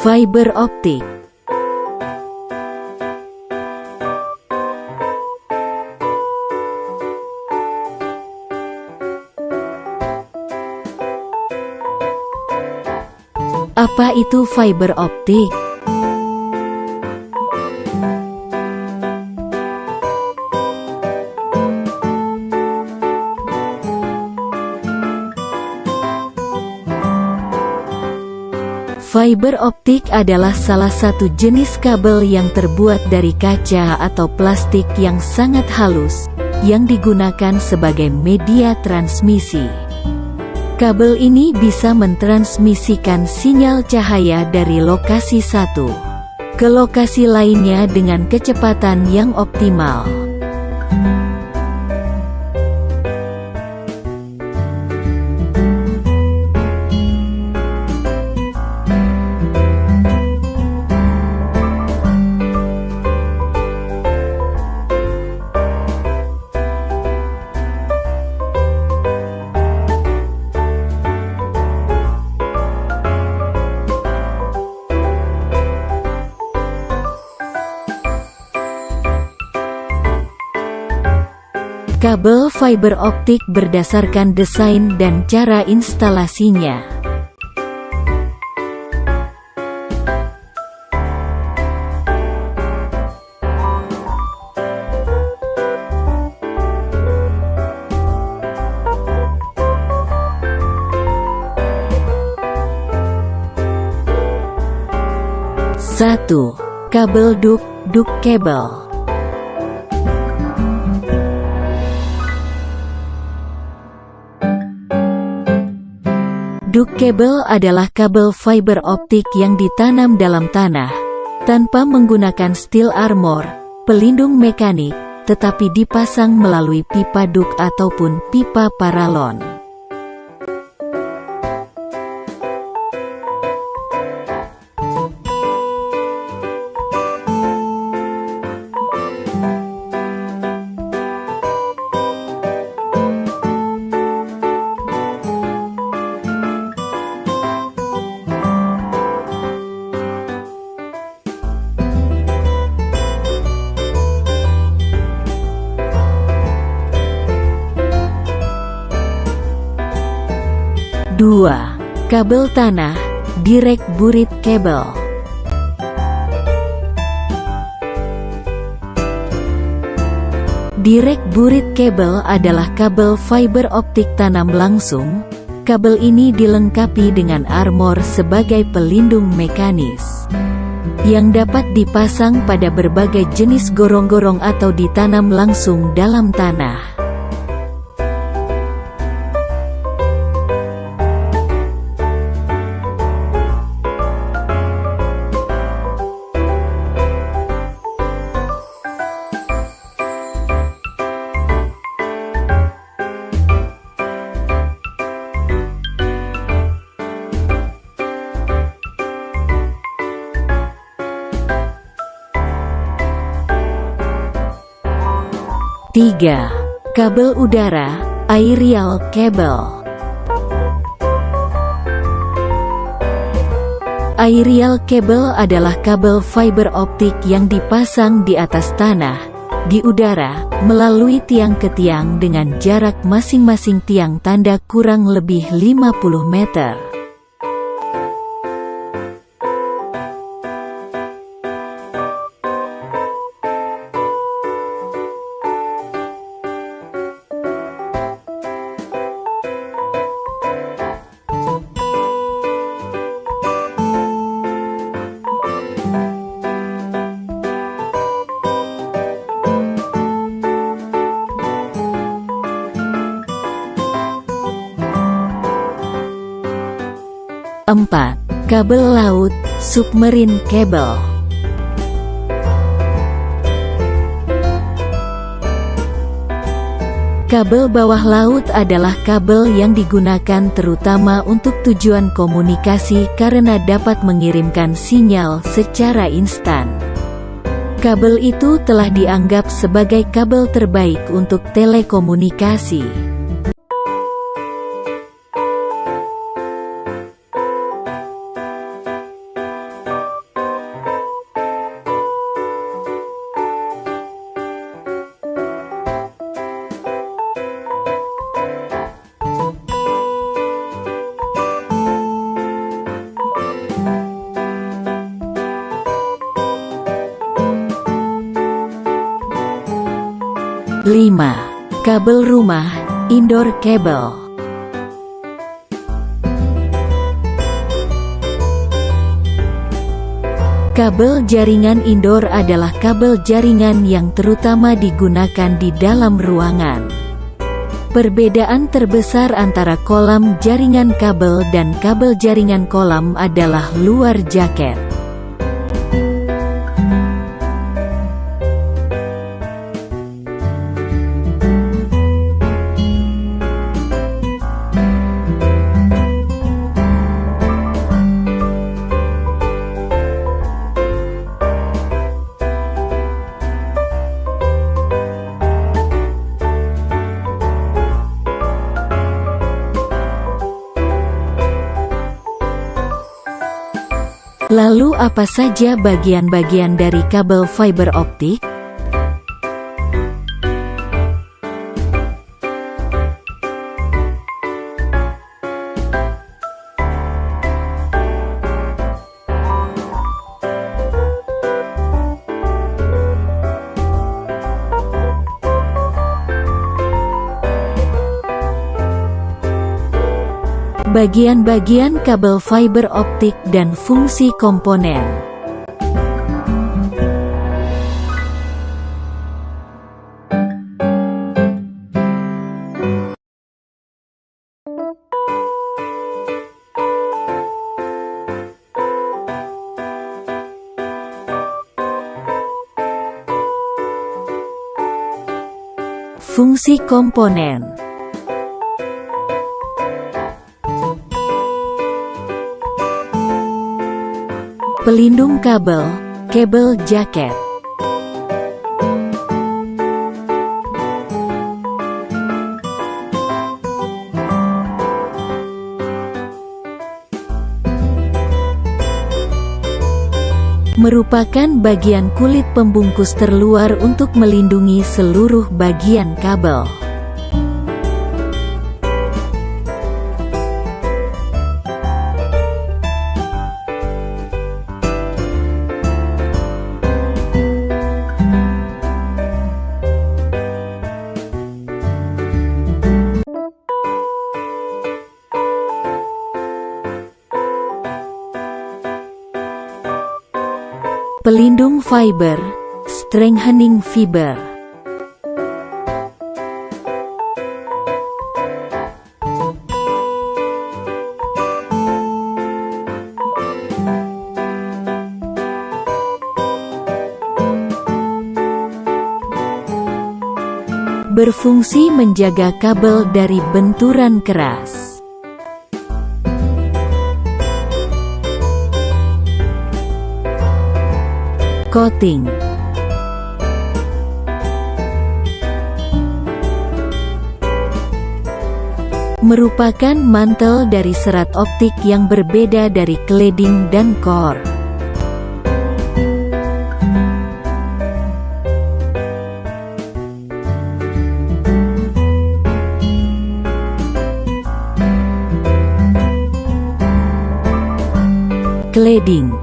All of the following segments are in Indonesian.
Fiber optik. Apa itu fiber optik? Fiber optik adalah salah satu jenis kabel yang terbuat dari kaca atau plastik yang sangat halus, yang digunakan sebagai media transmisi. Kabel ini bisa mentransmisikan sinyal cahaya dari lokasi satu ke lokasi lainnya dengan kecepatan yang optimal. Kabel fiber optik berdasarkan desain dan cara instalasinya. Satu. Kabel duk kabel. Duk kabel adalah kabel fiber optik yang ditanam dalam tanah, tanpa menggunakan steel armor, pelindung mekanik, tetapi dipasang melalui pipa duk ataupun pipa paralon. Dua. Kabel tanah, direct buried cable. Direct buried cable adalah kabel fiber optik tanam langsung. Kabel ini dilengkapi dengan armor sebagai pelindung mekanis, yang dapat dipasang pada berbagai jenis gorong-gorong atau ditanam langsung dalam tanah. Tiga. Kabel udara, aerial cable. Aerial cable adalah kabel fiber optik yang dipasang di atas tanah, di udara, melalui tiang ke tiang dengan jarak masing-masing tiang tanda kurang lebih 50 meter. Empat. Kabel laut, submarine cable. Kabel bawah laut adalah kabel yang digunakan terutama untuk tujuan komunikasi karena dapat mengirimkan sinyal secara instan. Kabel itu telah dianggap sebagai kabel terbaik untuk telekomunikasi. Lima. Kabel rumah, indoor cable. Kabel jaringan indoor adalah kabel jaringan yang terutama digunakan di dalam ruangan. Perbedaan terbesar antara kolam jaringan kabel dan kabel jaringan kolam adalah luar jaket. Lalu apa saja bagian-bagian dari kabel fiber optik? Bagian-bagian kabel fiber optik dan fungsi komponen. Fungsi komponen. Pelindung kabel, kabel jaket. Merupakan bagian kulit pembungkus terluar untuk melindungi seluruh bagian kabel. Pelindung fiber, strengthening fiber. Berfungsi menjaga kabel dari benturan keras. Coating. Merupakan mantel dari serat optik yang berbeda dari cladding dan core. Cladding.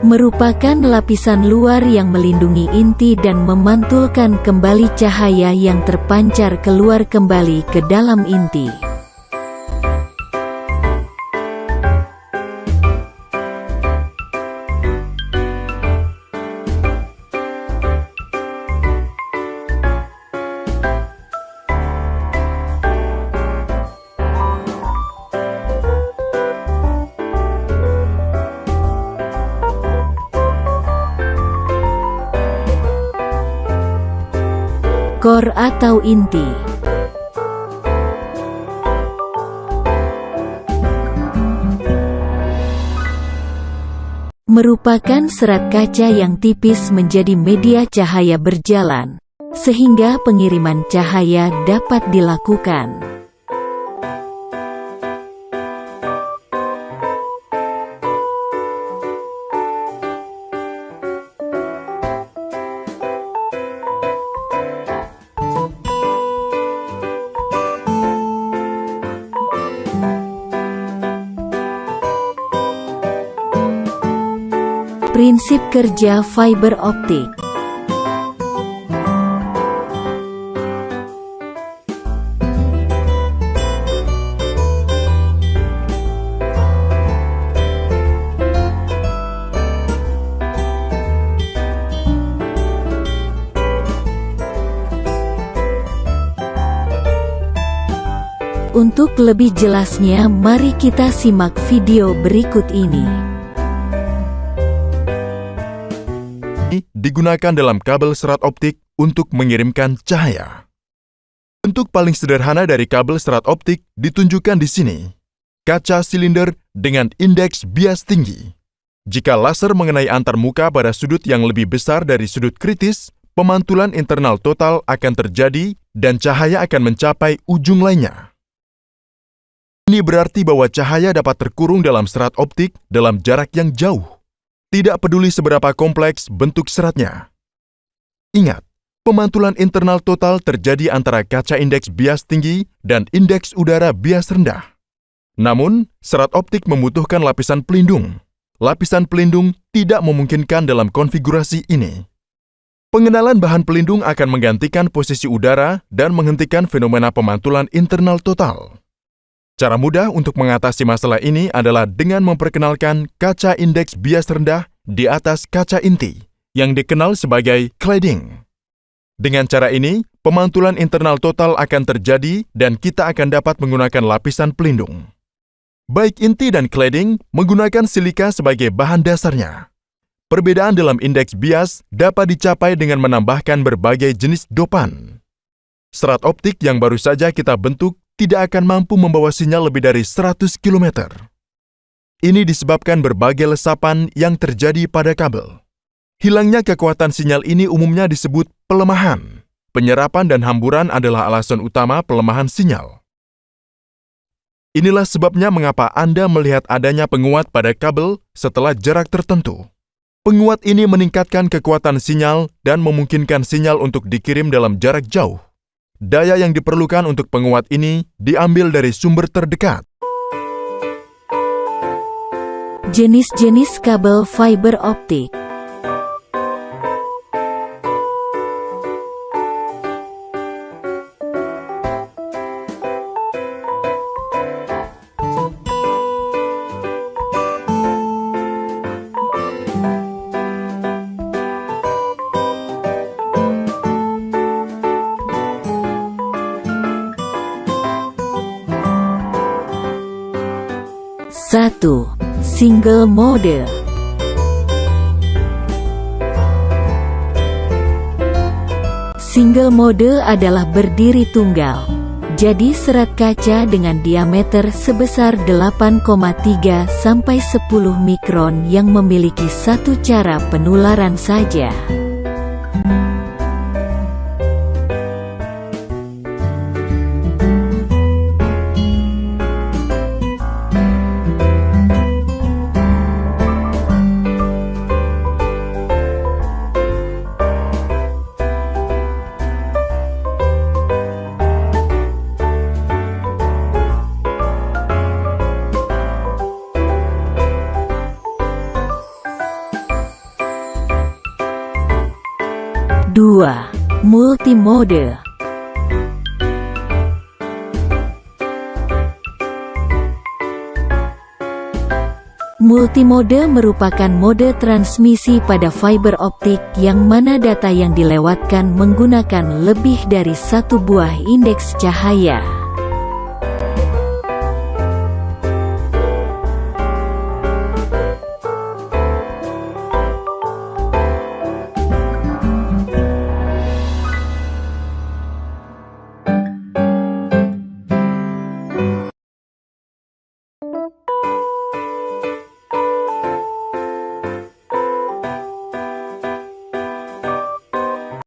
Merupakan lapisan luar yang melindungi inti dan memantulkan kembali cahaya yang terpancar keluar kembali ke dalam inti. Core atau inti. Merupakan serat kaca yang tipis menjadi media cahaya berjalan, sehingga pengiriman cahaya dapat dilakukan. Prinsip kerja fiber optik. Untuk lebih jelasnya, mari kita simak video berikut ini. Digunakan dalam kabel serat optik untuk mengirimkan cahaya. Bentuk paling sederhana dari kabel serat optik ditunjukkan di sini. Kaca silinder dengan indeks bias tinggi. Jika laser mengenai antarmuka pada sudut yang lebih besar dari sudut kritis, pemantulan internal total akan terjadi dan cahaya akan mencapai ujung lainnya. Ini berarti bahwa cahaya dapat terkurung dalam serat optik dalam jarak yang jauh. Tidak peduli seberapa kompleks bentuk seratnya. Ingat, pemantulan internal total terjadi antara kaca indeks bias tinggi dan indeks udara bias rendah. Namun, serat optik membutuhkan lapisan pelindung. Lapisan pelindung tidak memungkinkan dalam konfigurasi ini. Pengenalan bahan pelindung akan menggantikan posisi udara dan menghentikan fenomena pemantulan internal total. Cara mudah untuk mengatasi masalah ini adalah dengan memperkenalkan kaca indeks bias rendah di atas kaca inti, yang dikenal sebagai cladding. Dengan cara ini, pemantulan internal total akan terjadi dan kita akan dapat menggunakan lapisan pelindung. Baik inti dan cladding menggunakan silika sebagai bahan dasarnya. Perbedaan dalam indeks bias dapat dicapai dengan menambahkan berbagai jenis dopan. Serat optik yang baru saja kita bentuk tidak akan mampu membawa sinyal lebih dari 100 km. Ini disebabkan berbagai lesapan yang terjadi pada kabel. Hilangnya kekuatan sinyal ini umumnya disebut pelemahan. Penyerapan dan hamburan adalah alasan utama pelemahan sinyal. Inilah sebabnya mengapa Anda melihat adanya penguat pada kabel setelah jarak tertentu. Penguat ini meningkatkan kekuatan sinyal dan memungkinkan sinyal untuk dikirim dalam jarak jauh. Daya yang diperlukan untuk penguat ini diambil dari sumber terdekat. Jenis-jenis kabel fiber optik. Satu, single mode. Single mode adalah berdiri tunggal. Jadi serat kaca dengan diameter sebesar 8,3 sampai 10 mikron yang memiliki satu cara penularan saja. Dua, multimode. Multimode merupakan mode transmisi pada fiber optik yang mana data yang dilewatkan menggunakan lebih dari satu buah indeks cahaya.